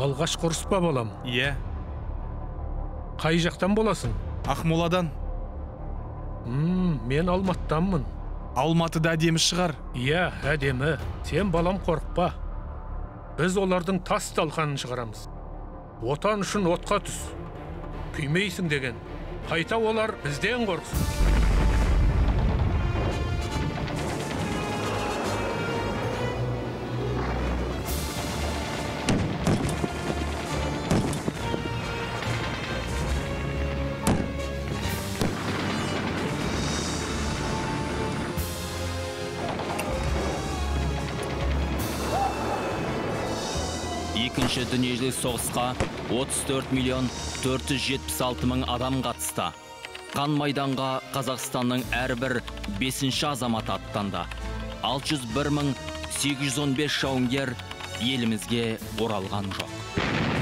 Алғашқы ұрыс па балам? Иә, Қай жақтан боласың? Ақмоладан. Мен Алматыданмын. Алматыда әдемі шығар. Иә, әдемі. Сен балам қорықпа. Біз олардың тас талқанын шығарамыз. Отан үшін отқа түс. Күймейсің деген. Қайта олар бізден қорқсын. Екінші дүниежүзілік соғысқа 34 миллион 476 мың адам қатысты. Қан майданға Қазақстанның әрбір 5-ші азаматы аттанды. 601 мың 815 жауынгер елімізге оралған жоқ.